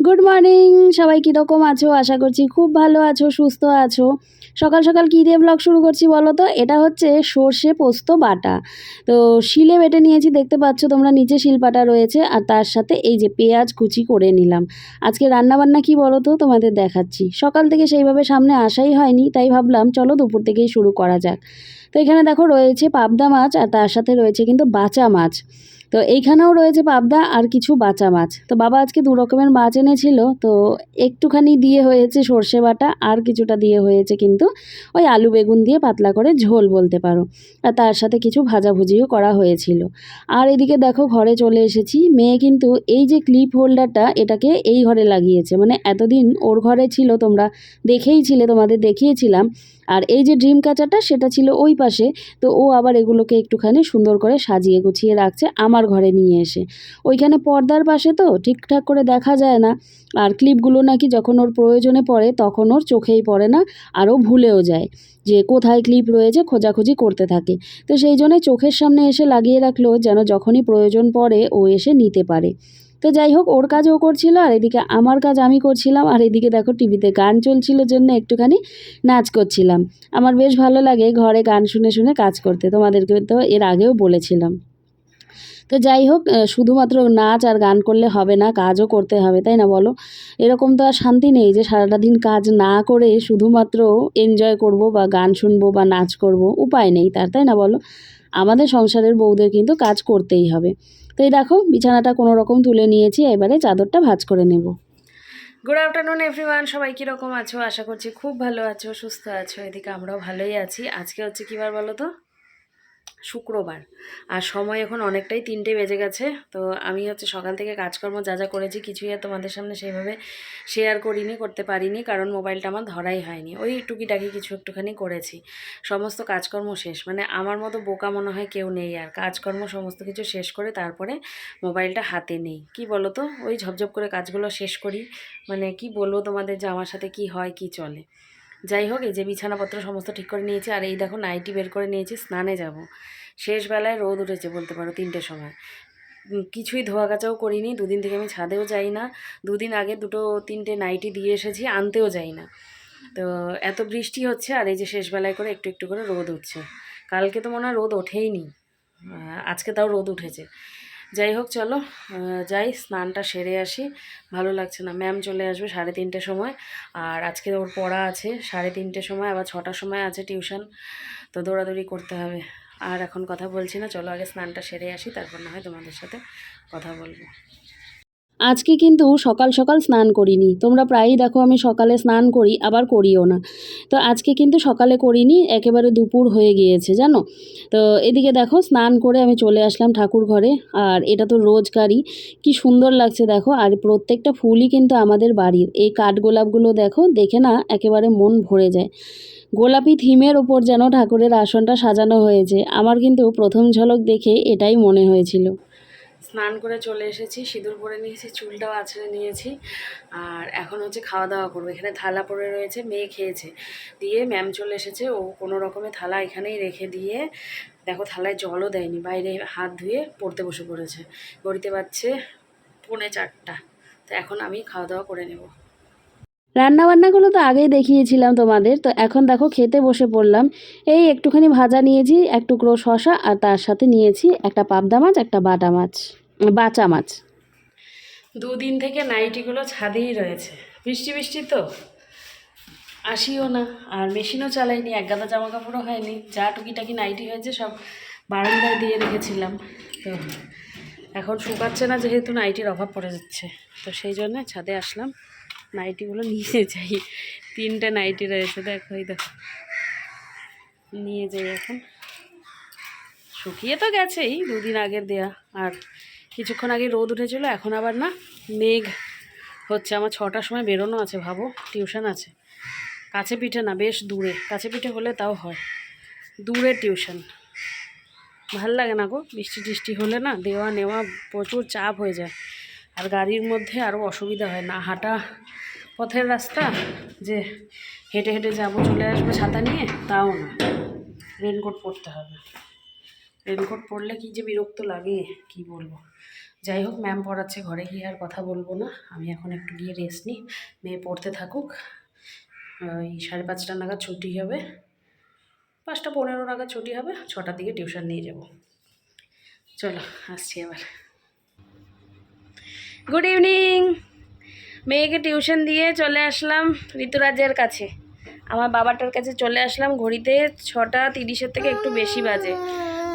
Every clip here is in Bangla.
গুড মর্নিং সবাই, কীরকম আছো? আশা করছি খুব ভালো আছো, সুস্থ আছো। সকাল সকাল কী দিয়ে ব্লগ শুরু করছি বলো তো? এটা হচ্ছে সর্ষে পোস্ত বাটা। তো শিলে বেটে নিয়েছি, দেখতে পাচ্ছ তোমরা, নিচে শিলপাটা রয়েছে, আর তার সাথে এই যে পেঁয়াজ কুচি করে নিলাম। আজকে রান্নাবান্না কি বলো তো, তোমাদের দেখাচ্ছি। সকাল থেকে সেইভাবে সামনে আসাই হয়নি, তাই ভাবলাম চলো দুপুর থেকেই শুরু করা যাক। তো এখানে দেখো রয়েছে পাবদা মাছ, আর তার সাথে রয়েছে কিন্তু বাচা মাছ। তো এইখানেও রয়েছে পাবদা আর কিছু বাচা মাছ। তো বাবা আজকে দু রকমের মাছ এনেছিল, তো একটুখানি দিয়ে হয়েছে সর্ষে বাটা, আর কিছুটা দিয়ে হয়েছে কিন্তু ওই আলু বেগুন দিয়ে পাতলা করে ঝোল বলতে পারো। আর তার সাথে কিছু ভাজাভুজিও করা হয়েছিল। আর এদিকে দেখো ঘরে চলে এসেছি। মেয়ে কিন্তু এই যে ক্লিপ হোল্ডারটা, এটাকে এই ঘরে লাগিয়েছে, মানে এতদিন ওর ঘরে ছিল, তোমরা দেখেইছিলে, তোমাদের দেখিয়েছিলাম। আর এই যে ড্রিম ক্যাচারটা, সেটা ছিল ওই পাশে। তো ও আবার এগুলোকে একটুখানি সুন্দর করে সাজিয়ে গুছিয়ে রাখছে আমার ঘরে নিয়ে এসে। ওইখানে পর্দার পাশে তো ঠিকঠাক করে দেখা যায় না। আর ক্লিপগুলো নাকি যখন ওর প্রয়োজনে পড়ে তখন ওর চোখেই পড়ে না, আরও ভুলেও যায় যে কোথায় ক্লিপ রয়েছে, খোঁজাখুঁজি করতে থাকে। তো সেই জন্যে চোখের সামনে এসে লাগিয়ে রাখলো, যেন যখনই প্রয়োজন পড়ে ও এসে নিতে পারে। তো যাই হোক, ওর কাজ ও করছিল, আর এদিকে আমার কাজ আমি করছিলাম। আর এদিকে দেখো টিভিতে গান চলছিল জন্য একটুখানি নাচ করছিলাম। আমার বেশ ভালো লাগে ঘরে গান শুনে শুনে কাজ করতে, তোমাদেরকে তো এর আগেও বলেছিলাম। তো যাই হোক, শুধুমাত্র নাচ আর গান করলে হবে না, কাজও করতে হবে, তাই না বলো? এরকম তো আর শান্তি নেই যে সারাটা দিন কাজ না করে শুধুমাত্র এনজয় করব বা গান শুনবো বা নাচ করব, উপায় নেই তার, তাই না বলো? আমাদের সংসারের বউদের কিন্তু কাজ করতেই হবে। তো এই দেখো বিছানাটা কোনো রকম তুলে নিয়েছি, এবারে চাদরটা ভাঁজ করে নেব। গুড আফটারনুন এভরিওয়ান, সবাই কীরকম আছো? আশা করছি খুব ভালো আছো, সুস্থ আছো। এদিকে আমরাও ভালোই আছি। আজকে হচ্ছে কী বার বলো তো? শুক্রবার। আর সময় এখন অনেকটাই 3টে বেজে গেছে। তো আমি হচ্ছে সকাল থেকে কাজকর্ম যা যা করেছি কিছুই আর তোমাদের সামনে সেইভাবে শেয়ার করতে পারিনি, কারণ মোবাইলটা আমার ধরাই হয়নি। ওই টুকিটাকি কিছু একটুখানি করেছি। সমস্ত কাজকর্ম শেষ, মানে আমার মতো বোকা মনে হয় কেউ নেই। আর কাজকর্ম সমস্ত কিছু শেষ করে তারপরে মোবাইলটা হাতে নেই, কি বলো তো? ওই ঝপঝপ করে কাজগুলো শেষ করি। মানে কি বলবো তোমাদের যে আমার সাথে কি হয় কি চলে। যাই হোক, এই যে বিছানাপত্র সমস্ত ঠিক করে নিয়েছি, আর এই দেখো নাইটি বের করে নিয়েছি, স্নানে যাব। শেষ বেলায় রোদ উঠেছে বলতে পারো, 3টের সময়। কিছুই ধোয়া কাচাও করিনি, দুদিন থেকে আমি ছাদেও যাই না। দুদিন আগে 2-3টে নাইটি দিয়ে এসেছি, আনতেও যাই না। তো এত বৃষ্টি হচ্ছে, আর এই যে শেষ বেলায় করে একটু একটু করে রোদ উঠছে। কালকে তো মনে হয় রোদ ওঠেইনি, আজকে তাও রোদ উঠেছে। যাই হোক চলো, যাই স্নানটা সেরে আসি। ভালো লাগছে না। ম্যাম চলে আসবে 3:30 সময়, আর আজকে ওর পড়া আছে 3:30 সময়, আবার 6টার সময় আছে টিউশন। তো দৌড়াদৌড়ি করতে হবে। আর এখন কথা বলছি না, চলো আগে স্নানটা সেরে আসি, তারপর না হয় তোমাদের সাথে কথা বলবো। আজকে কিন্তু সকাল সকাল স্নান করিনি। তোমরা প্রায়ই দেখো আমি সকালে স্নান করি, আবার করিও না। তো আজকে কিন্তু সকালে করিনি, একেবারে দুপুর হয়ে গিয়েছে জানো। তো এদিকে দেখো স্নান করে আমি চলে আসলাম ঠাকুর ঘরে। আর এটা তো রোজকারই, কি সুন্দর লাগছে দেখো। আর প্রত্যেকটা ফুলই কিন্তু আমাদের বাড়ির। এই কাঠগোলাপগুলো দেখো, দেখে না একেবারে মন ভরে যায়। গোলাপি থিমের ওপর যেন ঠাকুরের আসনটা সাজানো হয়েছে। আমার কিন্তু প্রথম ঝলক দেখে এটাই মনে হয়েছিল। স্নান করে চলে এসেছি, সিঁদুর পরে নিয়েছি, চুলটাও আঁচড়ে নিয়েছি। আর এখন হচ্ছে খাওয়া দাওয়া করবো। এখানে থালা পড়ে রয়েছে, মেয়ে খেয়েছে, দিয়ে ম্যাম চলে এসেছে, ও কোনো রকমে থালা এখানেই রেখে দিয়ে, দেখো থালায় জলও দেয়নি, বাইরে হাত ধুয়ে পড়তে বসে পড়েছে। ঘড়িতে বাজছে 3:45। তো এখন আমি খাওয়া দাওয়া করে নেব। রান্নাবান্নাগুলো তো আগেই দেখিয়েছিলাম তোমাদের। তো এখন দেখো খেতে বসে পড়লাম। এই একটুখানি ভাজা নিয়েছি, এক টুকরো শশা, আর তার সাথে নিয়েছি একটা পাবদা মাছ, একটা বাচা মাছ। দুদিন থেকে নাইটিগুলো ছাদেই রয়েছে, বৃষ্টি বৃষ্টি তো আসিও না, আর মেশিনও চালাইনি, এক গাদা জামা কাপড়ও হয়নি, যা টুকিটাকি নাইটি হয়েছে সব বারান্দায় দিয়ে রেখেছিলাম। তো এখন শুকাচ্ছে না, যেহেতু নাইটির অভাব পড়ে যাচ্ছে। তো সেই জন্য ছাদে আসলাম, নাইটিগুলো নিয়ে যাই। 3টে নাইটি রয়েছে, দেখো এই দেখো, নিয়ে যাই এখন। শুকিয়ে তো গেছেই, দুদিন আগের দেয়া। আর কিছুক্ষণ আগে রোদ উঠেছিল, এখন আবার না মেঘ হচ্ছে। আমার 6টার সময় বেরোনো আছে, ভাবো, টিউশন আছে। কাছে পিঠে না, বেশ দূরে। কাছে পিঠে হলে তাও হয়, দূরে টিউশন। ভাল লাগে না গো, বৃষ্টি টিষ্টি হলে না দেওয়া নেওয়া প্রচুর চাপ হয়ে যায়। আর গাড়ির মধ্যে আরও অসুবিধা হয়, না হাঁটা পথের রাস্তা যে হেঁটে হেঁটে যাবো চলে আসবো ছাতা নিয়ে, তাও না, রেনকোট পরতে হবে। রেনকোট পরলে কী যে বিরক্ত লাগে, কি বলবো। যাই হোক, ম্যাম পড়াচ্ছে, ঘরে গিয়ে আর কথা বলবো না। আমি এখন একটু গিয়ে রেস্ট নিই, মেয়ে পড়তে থাকুক। ওই 5:30 নাগাদ ছুটি হবে, 5:15 নাগাদ ছুটি হবে, 6টার দিকে টিউশন নিয়ে যাব। চলো আসছি এবার। Good evening. মেয়েকে টিউশন দিয়ে চলে আসলাম ঋতুরাজের কাছে, আমার বাবাটার কাছে চলে আসলাম। ঘড়িতে 6:30 থেকে একটু বেশি বাজে।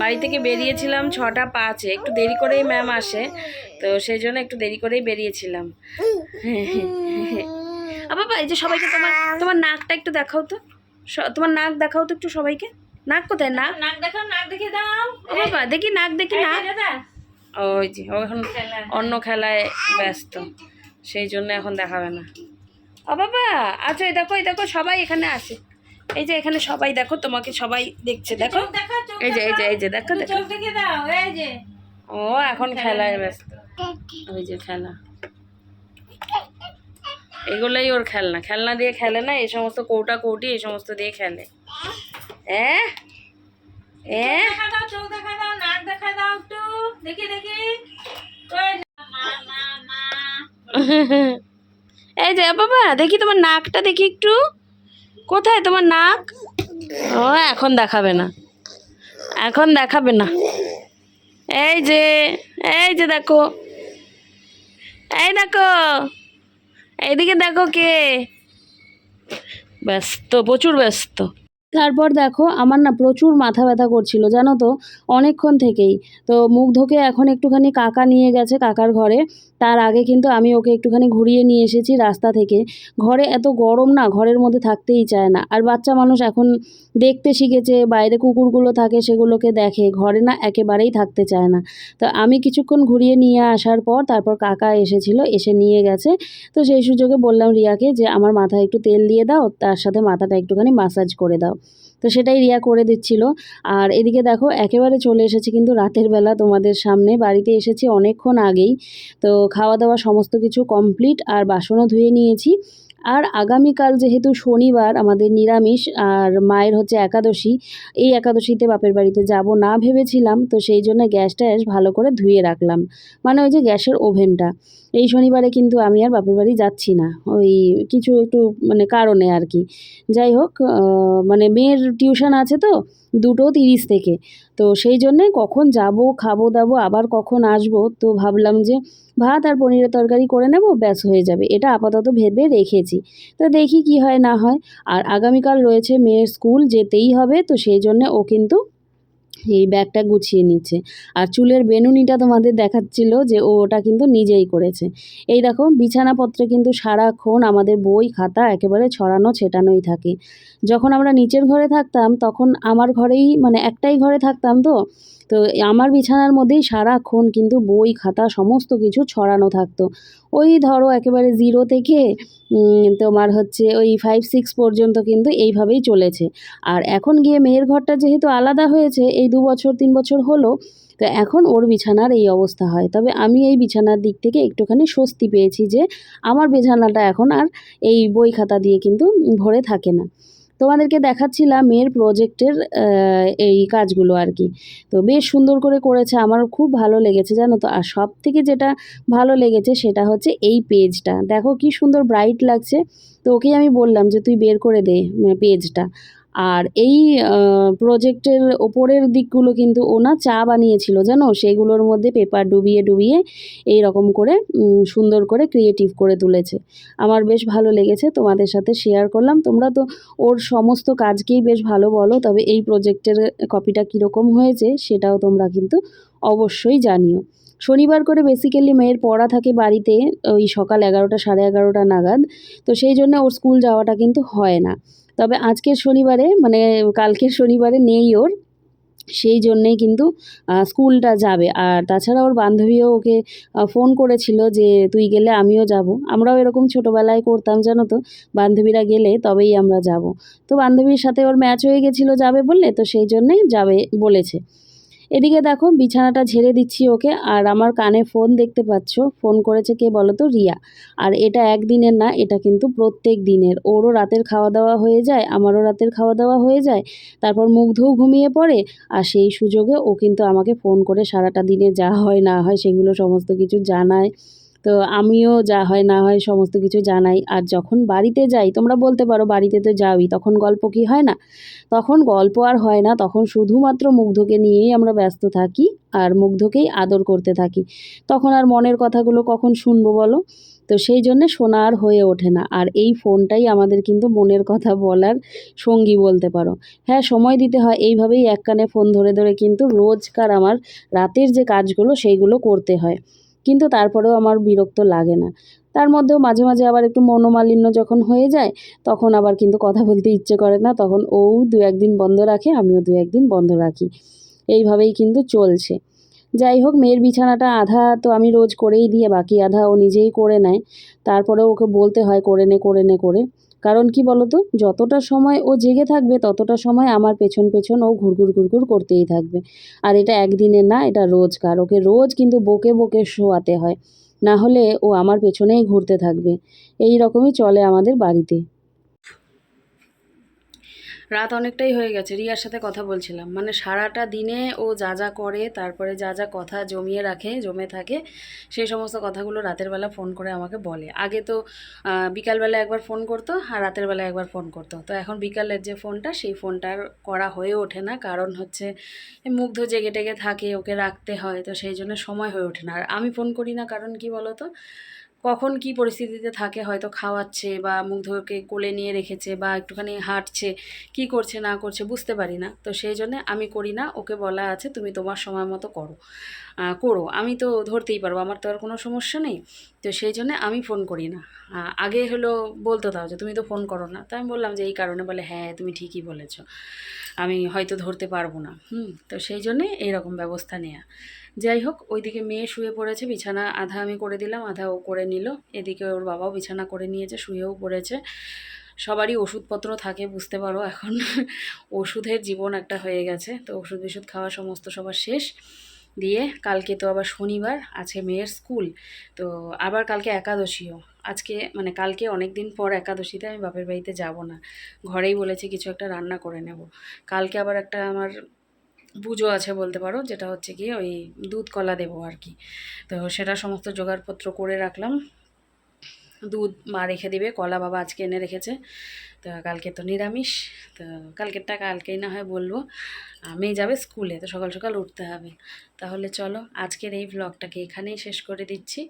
বাড়ি থেকে বেরিয়েছিলাম 6:05, একটু দেরি করেই ম্যাম আসে, তো সেই জন্য একটু দেরি করেই বেরিয়েছিলাম। বাবা, এই যে সবাইকে তোমার তোমার নাকটা একটু দেখাও তো, তোমার নাক দেখাও তো একটু সবাইকে। নাক কোথায়? নাক নাক দেখাও, নাক দেখে দাও বাবা, দেখি নাক, দেখি নাক। ওই যে ও এখন অন্য খেলায় ব্যস্ত, সেই জন্য এখন দেখাবে না। ও বাবা, আচ্ছা এই দেখো, এই দেখো সবাই এখানে আসে, এই যে এখানে সবাই দেখো, তোমাকে সবাই দেখছে, দেখো এই যে, এই যে, এই যে দেখো, দেখো। ও এখন খেলায় ব্যস্ত, ওই যে খেলা, এগুলোই ওর খেলনা। খেলনা দিয়ে খেলে না, এই সমস্ত কৌটা কৌটি এই সমস্ত দিয়ে খেলে। হ্যাঁ, চোখ দেখা দাও, নাক দেখা দাও একটু, দেখি দেখি। এই যে বাবা, দেখি তোমার নাকটা, দেখি একটু, কোথায় তোমার নাক? ও এখন দেখাবে না, এখন দেখাবে না। এই যে, এই যে দেখো, এই দেখো, এইদিকে দেখো কে ব্যস্ত, প্রচুর ব্যস্ত। তারপর দেখো, আমার না প্রচুর মাথা ব্যথা করছিল জানো তো, অনেকক্ষণ থেকেই। তো মুগ্ধকে এখন একটুখানি কাকা নিয়ে গেছে কাকার ঘরে। তার আগে কিন্তু আমি ওকে একটুখানি ঘুরিয়ে নিয়ে এসেছি রাস্তা থেকে। ঘরে এত গরম না, ঘরের মধ্যে থাকতেই চায় না। আর বাচ্চা মানুষ এখন দেখতে শিখেছে, বাইরে কুকুরগুলো থাকে সেগুলোকে দেখে, ঘরে না একেবারেই থাকতে চায় না। তো আমি কিছুক্ষণ ঘুরিয়ে নিয়ে আসার পর তারপর কাকা এসেছিল, এসে নিয়ে গেছে। তো সেই সুযোগে বললাম রিয়াকে যে আমার মাথায় একটু তেল দিয়ে দাও, তার সাথে মাথাটা একটুখানি মাসাজ করে দাও। তো সেটাই রিয়া করে দিচ্ছিল। আর এদিকে দেখো একেবারে চলে এসেছি কিন্তু রাতের বেলা তোমাদের সামনে। বাড়িতে এসেছি অনেকক্ষণ আগেই, তো খাওয়া দাওয়া সমস্ত কিছু কমপ্লিট, আর বাসনও ধুয়ে নিয়েছি। আর আগামীকাল যেহেতু শনিবার, আমাদের নিরামিষ, আর মায়ের হচ্ছে একাদশী, এই একাদশীতে বাপের বাড়িতে যাব না ভেবেছিলাম, তো সেই জন্য গ্যাসটা ভালো করে ধুয়ে রাখলাম, মানে ওই যে গ্যাসের ওভেনটা। এই শনিবারে কিন্তু আমি আর বাপের বাড়ি যাচ্ছি না, ওই কিছু একটু মানে কারণে আর কি। যাই হোক, মানে মেয়ের টিউশন আছে তো 2:30 থেকে, তো সেই জন্যে কখন যাব, খাবো দাবো, আবার কখন আসবো, তো ভাবলাম যে ভাত আর পনিরের তরকারি করে নেব, ব্যাস হয়ে যাবে, এটা আপাতত ভেবে রেখেছি। তো দেখি কি হয় না হয়। আর আগামীকাল রয়েছে মেয়ের স্কুল, যেতেই হবে, তো সেই জন্যে ও কিন্তু এই ব্যাগটা গুছিয়ে নিচ্ছে। আর চুলের বেনুনিটা তোমাদের দেখাচ্ছিল যে ও ওটা কিন্তু নিজেই করেছে। এই দেখো বিছানাপত্রে কিন্তু সারাক্ষণ আমাদের বই খাতা একেবারে ছড়ানো ছেটানোই থাকে। যখন আমরা নিচের ঘরে থাকতাম তখন আমার ঘরেই, মানে একটাই ঘরে থাকতাম, তো তো আমার বিছানার মধ্যেই সারাক্ষণ কিন্তু বই খাতা সমস্ত কিছু ছড়ানো থাকতো। ওই ধরো একেবারে 0 থেকে তোমার হচ্ছে ওই 5-6 পর্যন্ত কিন্তু এইভাবেই চলেছে। আর এখন গিয়ে মেয়ের ঘরটা যেহেতু আলাদা হয়েছে, এই 2 বছর 3 বছর হলো, তো এখন ওর বিছানার এই অবস্থা হয়। তবে আমি এই বিছানার দিক থেকে একটুখানি স্বস্তি পেয়েছি যে আমার বিছানাটা এখন আর এই বই খাতা দিয়ে কিন্তু ভরে থাকে না। তোমাদেরকে দেখাচ্ছিলাম মেয়ের প্রজেক্টের এই কাজগুলো আর কি। তো বেশ সুন্দর করে করেছে, আমার খুব ভালো লেগেছে জানো তো। আর সব থেকে যেটা ভালো লেগেছে সেটা হচ্ছে এই পেজটা দেখো কি সুন্দর ব্রাইট লাগছে। তো ওকেই আমি বললাম যে তুই বের করে দে পেজটা। আর এই প্রজেক্টের ওপরের দিকগুলো কিন্তু ও না চা বানিয়েছিল জানো, সেগুলোর মধ্যে পেপার ডুবিয়ে ডুবিয়ে এই রকম করে সুন্দর করে ক্রিয়েটিভ করে তুলেছে। আমার বেশ ভালো লেগেছে, তোমাদের সাথে শেয়ার করলাম। তোমরা তো ওর সমস্ত কাজকেই বেশ ভালো বলো, তবে এই প্রজেক্টের কপিটা কীরকম হয়েছে সেটাও তোমরা কিন্তু অবশ্যই জানিও। শনিবার করে বেসিক্যালি মেয়ের পড়া থাকে বাড়িতে, ওই সকাল 11টা 11:30 নাগাদ, তো সেই জন্য ওর স্কুল যাওয়াটা কিন্তু হয় না। তবে আজকের শনিবারে, মানে কালকের শনিবারে নেই ওর, সেই জন্যেই কিন্তু স্কুলটা যাবে। আর তাছাড়া ওর বান্ধবীও ওকে ফোন করেছিল যে তুই গেলে আমিও যাব। আমরাও এরকম ছোটোবেলায় করতাম জানো তো, বান্ধবীরা গেলে তবেই আমরা যাব। তো বান্ধবীর সাথে ওর ম্যাচ হয়ে গেছিলো যাবে বললে, তো সেই জন্যেই যাবে বলেছে। এদিকে দেখো বিছানাটা ঝেড়ে দিচ্ছি ওকে, আর আমার কানে ফোন দেখতে পাচ্ছ, ফোন করেছে কে বলো তো, রিয়া। আর এটা একদিনের না, এটা কিন্তু প্রত্যেক দিনের। ওরও রাতের খাওয়া দাওয়া হয়ে যায়, আমারও রাতের খাওয়া দাওয়া হয়ে যায়, তারপর মুগ্ধও ঘুমিয়ে পড়ে, আর সেই সুযোগে ও কিন্তু আমাকে ফোন করে সারাটা দিনে যা হয় না হয় সেগুলো সমস্ত কিছু জানায়। তো আমিও যা হয় না হয় সমস্ত কিছু জানাই। আর যখন বাড়িতে যাই, তোমরা বলতে পারো বাড়িতে তো যাওই, তখন গল্প কি হয় না? তখন গল্প আর হয় না, তখন শুধুমাত্র মুগ্ধকে নিয়েই আমরা ব্যস্ত থাকি, আর মুগ্ধকেই আদর করতে থাকি। তখন আর মনের কথাগুলো কখন শুনবো বলো? তো সেই জন্যে শোনা আর হয়ে ওঠে না। আর এই ফোনটাই আমাদের কিন্তু মনের কথা বলার সঙ্গী বলতে পারো। হ্যাঁ, সময় দিতে হয়, এইভাবেই এক কানে ফোন ধরে ধরে কিন্তু রোজকার আমার রাতের যে কাজগুলো সেইগুলো করতে হয়। কিন্তু তারপরেও আমার বিরক্ত লাগে না। তার মধ্যেও মাঝে মাঝে আবার একটু মনোমালিন্য যখন হয়ে যায়, তখন আবার কিন্তু কথা বলতে ইচ্ছে করে না, তখন ও দু একদিন বন্ধ রাখে, আমিও দু একদিন বন্ধ রাখি। এইভাবেই কিন্তু চলছে। যাই হোক, মেয়ের বিছানাটা আধা তো আমি রোজ করেই দিয়ে, বাকি আধা ও নিজেই করে নেয়। তারপরেও ওকে বলতে হয় করে নে করে নে করে। কারণ কি বলতো, যতটা সময় ও জেগে থাকবে ততটা সময় আমার পেছন পেছন ও ঘুরঘুর ঘুরঘুর করতেই থাকবে। আর এটা একদিনের না, এটা রোজকার। ওকে রোজ কিন্তু বকে বকে শোয়াতে হয়, না হলে ও আমার পেছনেই ঘুরতে থাকবে। এই রকমই চলে আমাদের বাড়িতে। রাত অনেকটাই হয়ে গেছে, রিয়ার সাথে কথা বলছিলাম, মানে সারাটা দিনে ও যা যা করে, তারপরে যা যা কথা জমিয়ে রাখে, জমে থাকে, সেই সমস্ত কথাগুলো রাতের বেলা ফোন করে আমাকে বলে। আগে তো বিকালবেলা একবার ফোন করতো, আর রাতের বেলা একবার ফোন করতো। তো এখন বিকালের যে ফোনটা, সেই ফোনটার করা হয়ে ওঠে না, কারণ হচ্ছে এই মুগ্ধ জেগে টেগে থাকে, ওকে রাখতে হয়, তো সেই জন্য সময় হয়ে ওঠে না। আর আমি ফোন করি না, কারণ কি বলো তো, কখন কি পরিস্থিতিতে থাকে, হয়তো খাওয়াচ্ছে বা মুগ্ধকে কোলে নিয়ে রেখেছে বা একটুখানি হাঁটছে, কি করছে না করছে বুঝতে পারি না। তো সেই জন্য আমি করি না, ওকে বলা আছে তুমি তোমার সময় মতো করো, করো, আমি তো ধরতেই পারবো, আমার তো আর কোনো সমস্যা নেই। তো সেই জন্য আমি ফোন করি না। আগে হলো বলতো তাও যে তুমি তো ফোন করো না, তো আমি বললাম যে এই কারণে, বলে হ্যাঁ তুমি ঠিকই বলেছো, আমি হয়তো ধরতে পারবো না। তো সেই জন্যে এইরকম ব্যবস্থা নেওয়া। যাই হোক, ওইদিকে মেয়ে শুয়ে পড়েছে, বিছানা আধা আমি করে দিলাম, আধা ও করে নিল। এদিকে ওর বাবাও বিছানা করে নিয়েছে, শুয়েও পড়েছে। সবারই ওষুধপত্র থাকে, বুঝতে পারো এখন ওষুধের জীবন একটা হয়ে গেছে। তো ওষুধ বিষুধ খাওয়া সমস্ত সবার শেষ দিয়ে, কালকে তো আবার শনিবার, আছে মেয়ের স্কুল। তো আবার কালকে একাদশীও। আজকে মানে কালকে অনেক দিন পর একাদশীতে আমি বাপের বাড়িতে যাব না, ঘরেই বলেছি কিছু একটা রান্না করে নেব। কালকে আবার একটা আমার পুজো আছে বলতে পারো, যেটা হচ্ছে কি ওই দুধ কলা দেবো আর কি। তো সেটা সমস্ত জোগাড়পত্র করে রাখলাম। দুধ মা রেখে দিবে, কলা বাবা আজকে এনে রেখেছে। তো কালকে তো নিরামিষ। তো কালকেরটা কালকেই না হয় বলবো। মেয়ে যাবে স্কুলে, তো সকাল সকাল উঠতে হবে। তাহলে চলো আজকের এই ভ্লগটাকে এখানেই শেষ করে দিচ্ছি।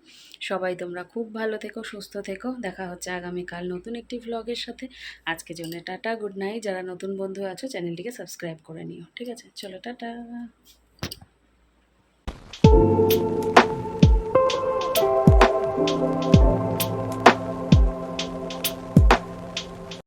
সবাই তোমরা খুব ভালো থেকো, সুস্থ থেকো। দেখা হচ্ছে আগামীকাল নতুন একটি ভ্লগের সাথে। আজকের জন্য টাটা, গুড নাইট। যারা নতুন বন্ধু আছো চ্যানেলটিকে সাবস্ক্রাইব করে নিও, ঠিক আছে? চলো টাটা।